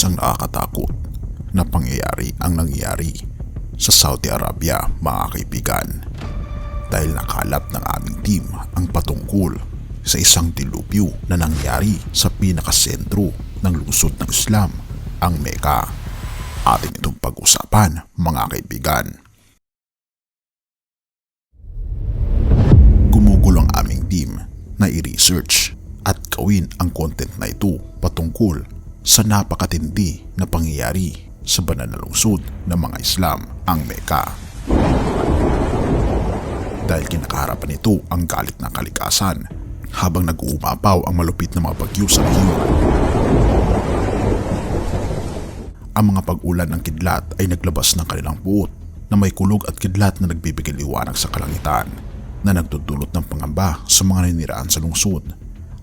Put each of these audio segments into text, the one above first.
Isang nakakatakot na pangyayari ang nangyayari sa Saudi Arabia, mga kaibigan, dahil nakalap ng aming team ang patungkol sa isang dilubyo na nangyari sa pinakasentro ng lungsod ng Islam, ang Mecca. Atin itong pag-usapan, mga kaibigan. Gumugol ang aming team na i-research at gawin ang content na ito patungkol sa napakatindi na pangyayari sa banal na lungsod ng mga Islam, ang Mecca. Dahil kinakaharapan nito ang galit ng kalikasan habang nag-uumapaw ang malupit na mga bagyo sa rehiyon. Ang mga pag-ulan ng kidlat ay naglabas ng kanilang buot na may kulog at kidlat na nagbibigay liwanag sa kalangitan na nagdudulot ng pangamba sa mga naniniraan sa lungsod.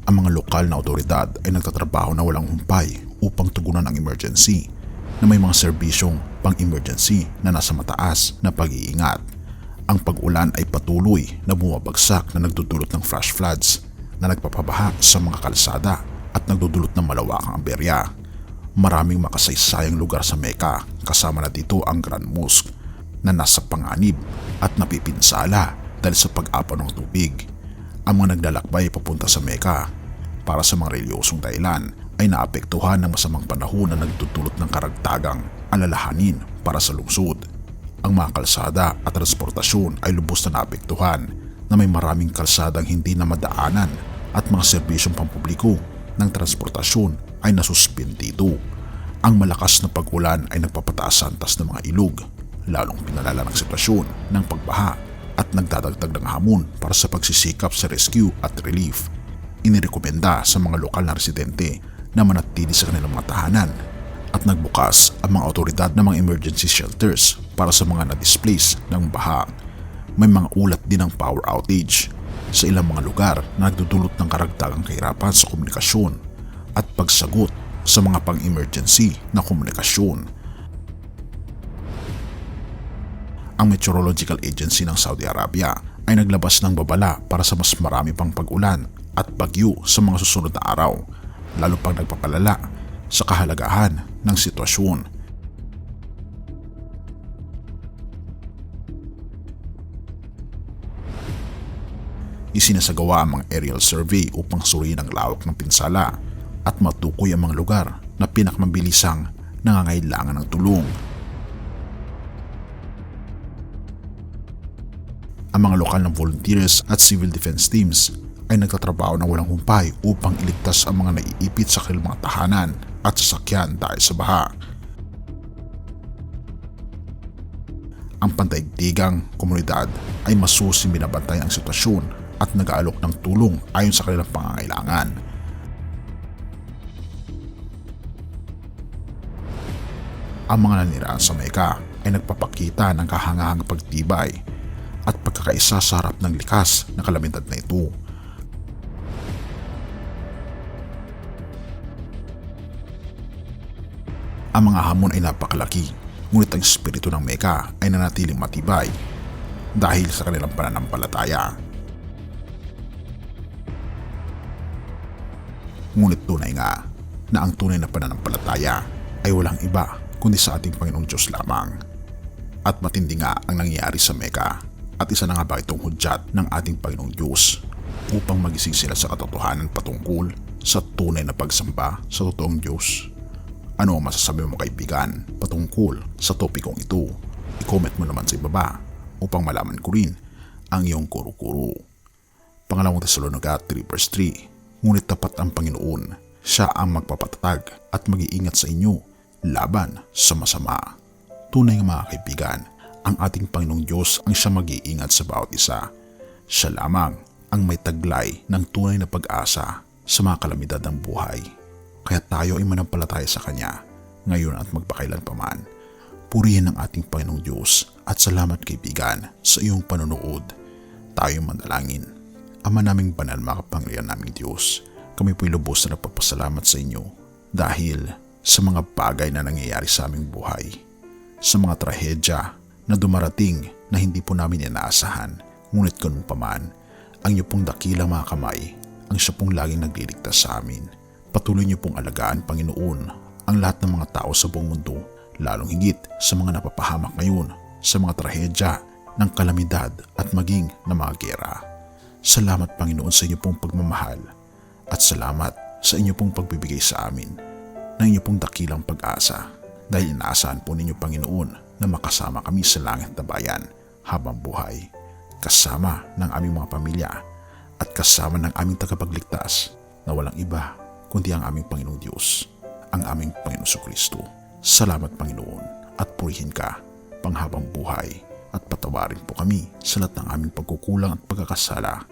Ang mga lokal na otoridad ay nagtatrabaho na walang humpay upang tugunan ang emergency na may mga serbisyong pang-emergency na nasa mataas na pag-iingat. Ang pag-ulan ay patuloy na bumabagsak na nagdudulot ng flash floods na nagpapabaha sa mga kalsada at nagdudulot ng malawakang aberya. Maraming makasaysayang lugar sa Mecca, kasama na dito ang Grand Mosque na nasa panganib at napipinsala dahil sa pag-apaw ng tubig. Ang mga naglalakbay papunta sa Mecca para sa mga reliyosong dahilan ay naapektuhan ng masamang panahon na nagdudulot ng karagtagang alalahanin para sa lungsod. Ang mga kalsada at transportasyon ay lubos na naapektuhan na may maraming kalsadang hindi na madaanan at mga serbisyong pampubliko ng transportasyon ay nasuspindido. Ang malakas na pag-ulan ay nagpapataas sa antas ng mga ilog, lalong pinalala ng sitwasyon ng pagbaha at nagdadagdag ng hamon para sa pagsisikap sa rescue at relief. Inirekomenda sa mga lokal na residente na manatili sa kanilang mga tahanan at nagbukas ang mga otoridad ng mga emergency shelters para sa mga na-displace ng baha. May mga ulat din ng power outage sa ilang mga lugar na nagdudulot ng karagdagang kahirapan sa komunikasyon at pagsagot sa mga pang-emergency na komunikasyon. Ang Meteorological Agency ng Saudi Arabia ay naglabas ng babala para sa mas marami pang pag-ulan at bagyo sa mga susunod na araw, lalo pang nagpapalala sa kahalagahan ng sitwasyon. Isinasagawa ang mga aerial survey upang suriin ang lawak ng pinsala at matukoy ang mga lugar na pinakamabilisang nangangailangan ng tulong. Ang mga lokal na volunteers at civil defense teams ay nagtatrabaho ng walang humpay upang iligtas ang mga naiipit sa kanilang mga tahanan at sasakyan dahil sa baha. Ang pandaigdigang komunidad ay masusi binabantay ang sitwasyon at nag-aalok ng tulong ayon sa kanilang pangangailangan. Ang mga naniraan sa Mecca ay nagpapakita ng kahangahangang pagtibay at pagkakaisa sa harap ng likas na kalamidad na ito. Ang mga hamon ay napakalaki, ngunit ang espiritu ng Mecca ay nanatiling matibay dahil sa kanilang pananampalataya. Ngunit tunay nga na ang tunay na pananampalataya ay walang iba kundi sa ating Panginoong Diyos lamang. At matindi nga ang nangyayari sa Mecca. At isa na nga ba itong hudyat ng ating Panginoong Diyos upang magising sila sa katotohanan patungkol sa tunay na pagsamba sa totoong Diyos. Ano ang masasabi mo, kaibigan, patungkol sa topikong ito? I-comment mo naman sa ibaba upang malaman ko rin ang iyong kuro-kuro. Pangalawang Tesalonica 3:3, ngunit tapat ang Panginoon, siya ang magpapatatag at mag-iingat sa inyo laban sa masama. Tunay nga, mga kaibigan, ang ating Panginoong Diyos ang siya mag-iingat sa bawat isa. Siya lamang ang may taglay ng tunay na pag-asa sa mga kalamidad ng buhay. Kaya tayo ay manampalataya sa Kanya ngayon at magpakailan pa man. Purihin ang ating Panginoong Diyos at salamat, kaibigan, sa iyong panonood. Tayo manalangin. Ama naming banal, makapangyarihan naming Diyos, kami po'y lubos na nagpapasalamat sa inyo dahil sa mga bagay na nangyayari sa aming buhay, sa mga trahedya na dumarating na hindi po namin inaasahan. Ngunit ganun pa man, ang iyo pong dakilang mga kamay ang siya pong laging nagliligtas sa amin. Patuloy niyo pong alagaan, Panginoon, ang lahat ng mga tao sa buong mundo, lalong higit sa mga napapahamak ngayon sa mga trahedya ng kalamidad at maging na mga gera. Salamat Panginoon sa inyo pong pagmamahal at salamat sa inyo pong pagbibigay sa amin ng inyo pong dakilang pag-asa dahil inaasahan po ninyo Panginoon na makasama kami sa langit na bayan habang buhay, kasama ng aming mga pamilya at kasama ng aming tagapagligtas na walang iba kundi ang aming Panginoong Diyos, ang aming Panginoong Kristo. Salamat Panginoon at purihin ka panghabang buhay at patawarin po kami sa lahat ng aming pagkukulang at pagkakasala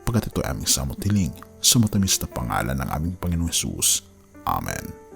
pagkat ito ay aming samot hiling sa matamis na pangalan ng aming Panginoong Jesus. Amen.